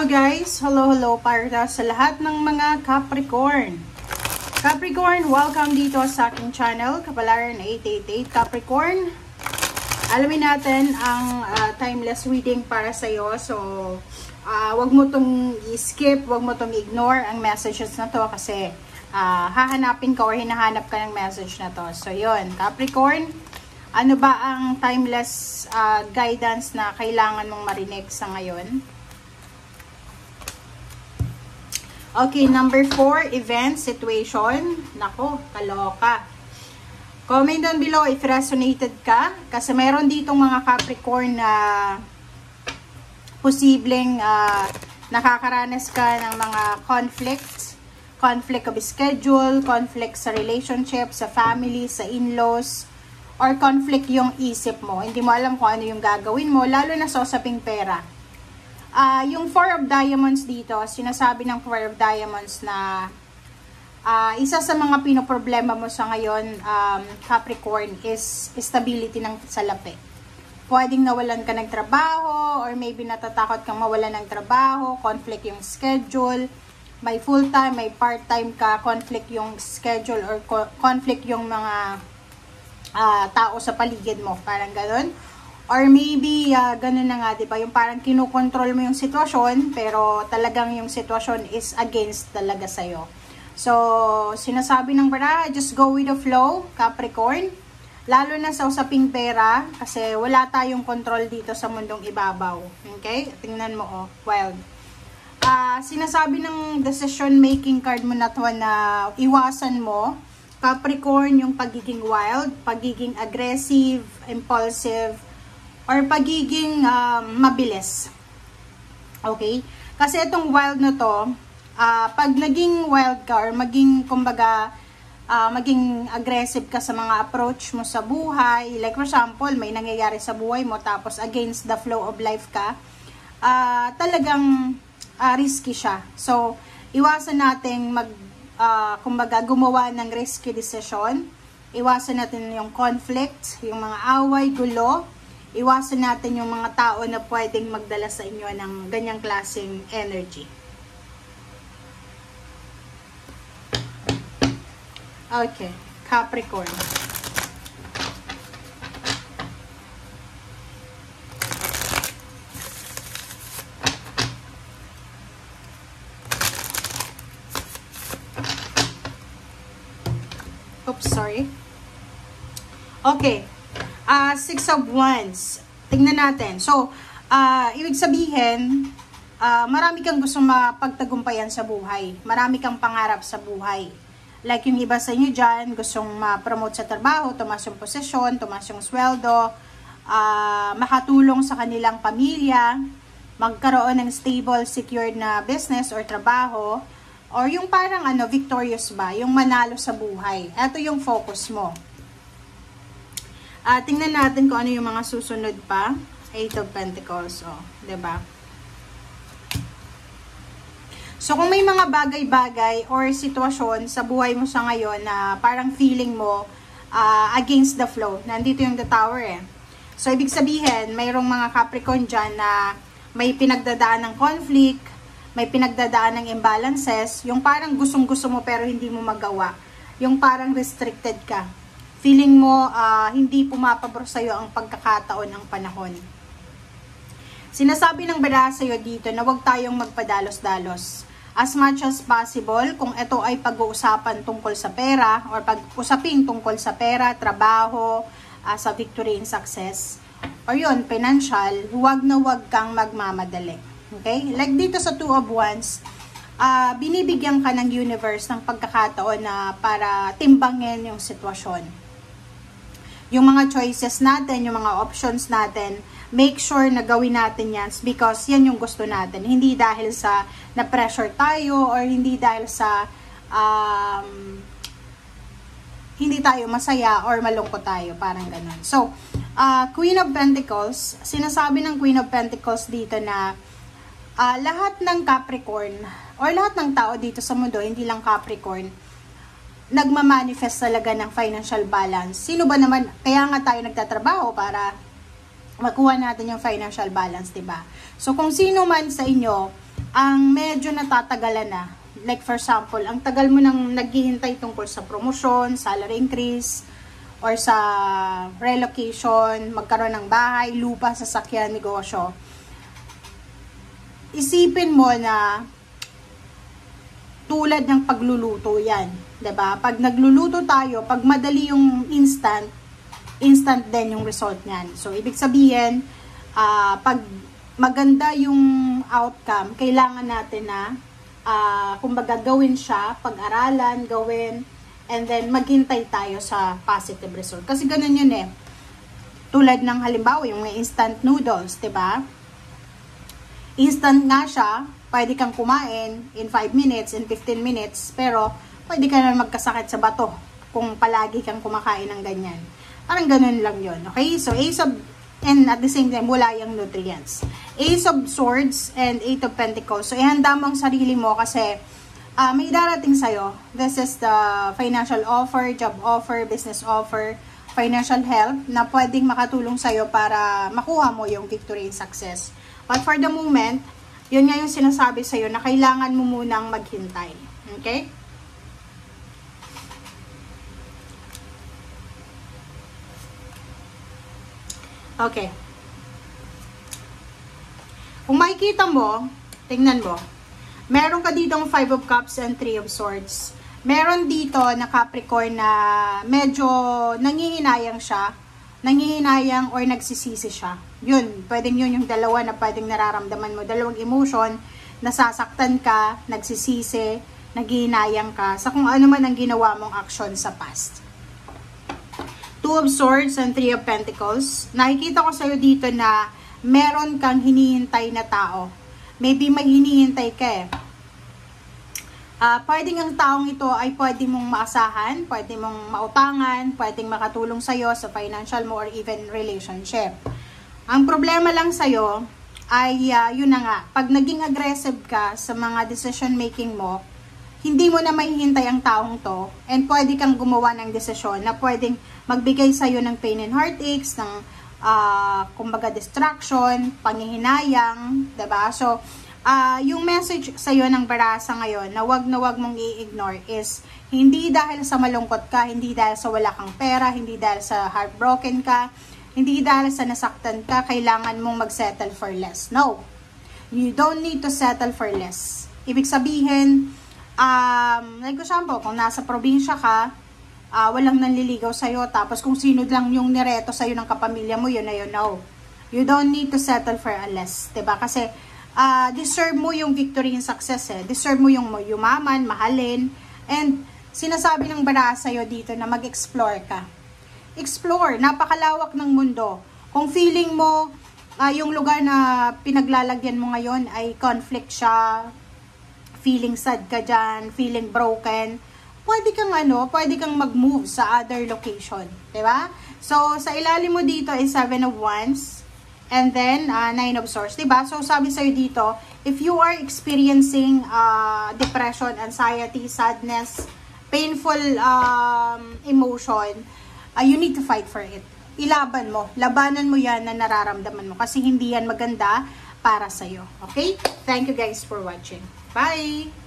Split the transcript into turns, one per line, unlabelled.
guys! Hello para sa lahat ng mga Capricorn. Capricorn, welcome dito sa aking channel, Kapalaran 888 Capricorn. Alamin natin ang timeless reading para sa iyo. So, wag mo tong i-skip, wag mo tong ignore ang messages na to kasi hahanapin ka or hinahanap ka ng message na to. So, yun, Capricorn, ano ba ang timeless guidance na kailangan mong marinig sa ngayon? Okay, number 4, event, situation. Nako, kaloka. Comment down below if resonated ka. Kasi mayroon ditong mga Capricorn na posibleng nakakaranas ka ng mga conflicts. Conflict of schedule, conflict sa relationship, sa family, sa in-laws, or conflict yung isip mo. Hindi mo alam kung ano yung gagawin mo, lalo na sa usaping pera. Yung 4 of Diamonds dito, sinasabi ng 4 of Diamonds na isa sa mga pinoproblema mo sa ngayon, Capricorn, is stability ng salapi. Pwedeng nawalan ka ng trabaho, or maybe natatakot kang mawalan ng trabaho, conflict yung schedule, may full-time, may part-time ka, conflict yung schedule, or conflict yung mga tao sa paligid mo, parang ganun. Or maybe, ganun na nga, diba? Yung parang kinukontrol mo yung sitwasyon, pero talagang yung sitwasyon is against talaga sa'yo. So, sinasabi ng baraha, just go with the flow, Capricorn. Lalo na sa usaping pera, kasi wala tayong control dito sa mundong ibabaw. Okay? Tingnan mo, oh, wild. Sinasabi ng decision-making card mo na to na iwasan mo, Capricorn, yung pagiging wild, pagiging aggressive, impulsive, or pagiging mabilis. Okay? Kasi itong wild na to, pag naging wild ka or maging, kumbaga, maging aggressive ka sa mga approach mo sa buhay, like for example, may nangyayari sa buhay mo tapos against the flow of life ka, talagang risky siya. So, iwasan nating kumbaga, gumawa ng risky decision. Iwasan natin yung conflict, yung mga away, gulo. Iwasan natin yung mga tao na pwedeng magdala sa inyo ng ganyang klaseng energy. Okay, Capricorn. Oops, sorry. Okay. 6 of Wands. Tingnan natin. So, ibig sabihin, marami kang gustong mapagtagumpayan sa buhay. Marami kang pangarap sa buhay. Like yung iba sa inyo dyan, gustong ma-promote sa trabaho, tumas yung posisyon, tumas yung sweldo, makatulong sa kanilang pamilya, magkaroon ng stable, secured na business or trabaho, or yung parang victorious ba, yung manalo sa buhay. Ito yung focus mo. Tingnan natin kung ano yung mga susunod pa. 8 of Pentacles. Oh, 'di ba? So, kung may mga bagay-bagay or sitwasyon sa buhay mo sa ngayon na parang feeling mo against the flow, nandito yung the Tower eh. So, ibig sabihin, mayroong mga Capricorn dyan na may pinagdadaan ng conflict, may pinagdadaan ng imbalances, yung parang gustong-gusto mo pero hindi mo magawa. Yung parang restricted ka. Feeling mo hindi pumapabor sa'yo ang pagkakataon ng panahon. Sinasabi ng baraha sa'yo dito na huwag tayong magpadalos-dalos. As much as possible, kung ito ay pag-uusapan tungkol sa pera or pag-usaping tungkol sa pera, trabaho, sa victory and success, or yun, financial, huwag na huwag kang magmamadali. Okay? Like dito sa 2 of Wands, binibigyan ka ng universe ng pagkakataon na para timbangin yung sitwasyon. Yung mga choices natin, yung mga options natin, make sure na gawin natin yan because yan yung gusto natin. Hindi dahil sa na-pressure tayo or hindi dahil sa hindi tayo masaya or malungkot tayo. Parang ganun. So, Queen of Pentacles, sinasabi ng Queen of Pentacles dito na lahat ng Capricorn or lahat ng tao dito sa mundo, hindi lang Capricorn, nagmamanifest talaga ng financial balance. Sino ba naman, kaya nga tayo nagtatrabaho para makuha natin yung financial balance, diba? So, kung sino man sa inyo ang medyo natatagalan na. Like for example, ang tagal mo nang naghihintay tungkol sa promotion, salary increase, or sa relocation, magkaroon ng bahay, lupa, sasakyan, negosyo. Isipin mo na tulad ng pagluluto yan. 'Di ba? Pag nagluluto tayo, pag madali yung instant din yung result niyan. So, ibig sabihin, pag maganda yung outcome, kailangan natin na kumbaga gawin siya, pag-aralan, gawin, and then maghintay tayo sa positive result. Kasi ganun yun eh. Tulad ng halimbawa, yung instant noodles, 'di ba? Instant nga siya, pwede kang kumain in 5 minutes, in 15 minutes, pero pwede ka na magkasakit sa bato kung palagi kang kumakain ng ganyan. Parang ganun lang yun. Okay? So, and at the same time, wala yung nutrients. Ace of Swords and Eight of Pentacles. So, ihanda mo ang sarili mo kasi may darating sa'yo. This is the financial offer, job offer, business offer, financial help na pwedeng makatulong sa'yo para makuha mo yung victory and success. But for the moment, yun nga yung sinasabi sa'yo na kailangan mo munang maghintay. Okay? Okay. Kung makikita mo, tingnan mo, meron ka ditong 5 of Cups and 3 of Swords. Meron dito na Capricorn na medyo nangihinayang siya, nangihinayang or nagsisisi siya. Yun, pwedeng yun yung dalawa na pwedeng nararamdaman mo. Dalawang emotion, nasasaktan ka, nagsisisi, naghihinayang ka sa kung ano man ang ginawa mong action sa past. 2 of Swords and 3 of Pentacles. Nakikita ko sa'yo dito na meron kang hinihintay na tao. Maybe may hinihintay ka eh. Pwedeng ang taong ito ay pwede mong maasahan, pwede mong mautangan, pwedeng makatulong sa'yo sa financial mo or even relationship. Ang problema lang sa'yo ay yun na nga, pag naging aggressive ka sa mga decision making mo, hindi mo na mahihintay ang taong to and pwede kang gumawa ng desisyon na pwedeng magbigay sa'yo ng pain and heartaches, ng kumbaga distraction, panghihinayang, diba? So, yung message sa'yo ng Barasa ngayon na wag mong i-ignore is hindi dahil sa malungkot ka, hindi dahil sa wala kang pera, hindi dahil sa heartbroken ka, hindi dahil sa nasaktan ka, kailangan mong mag-settle for less. No. You don't need to settle for less. Ibig sabihin, like example, kung nasa probinsya ka, walang nanliligaw sa'yo, tapos kung sino lang yung nireto sa'yo ng kapamilya mo, yun na yun, no. You don't need to settle for a less, diba? Kasi, deserve mo yung victory and success, eh. Deserve mo yung yumaman, mahalin, and sinasabi ng Barasa sa'yo dito na mag-explore ka. Explore, napakalawak ng mundo. Kung feeling mo, yung lugar na pinaglalagyan mo ngayon ay conflict siya, feeling sad ka dyan, feeling broken, pwede kang mag-move sa other location, diba? So, sa ilalim mo dito is 7 of Wands, and then 9 of Swords, diba? So, sabi sa'yo dito, if you are experiencing depression, anxiety, sadness, painful emotion, you need to fight for it. Ilaban mo, labanan mo yan na nararamdaman mo, kasi hindi yan maganda para sa'yo, okay? Thank you guys for watching. Bye!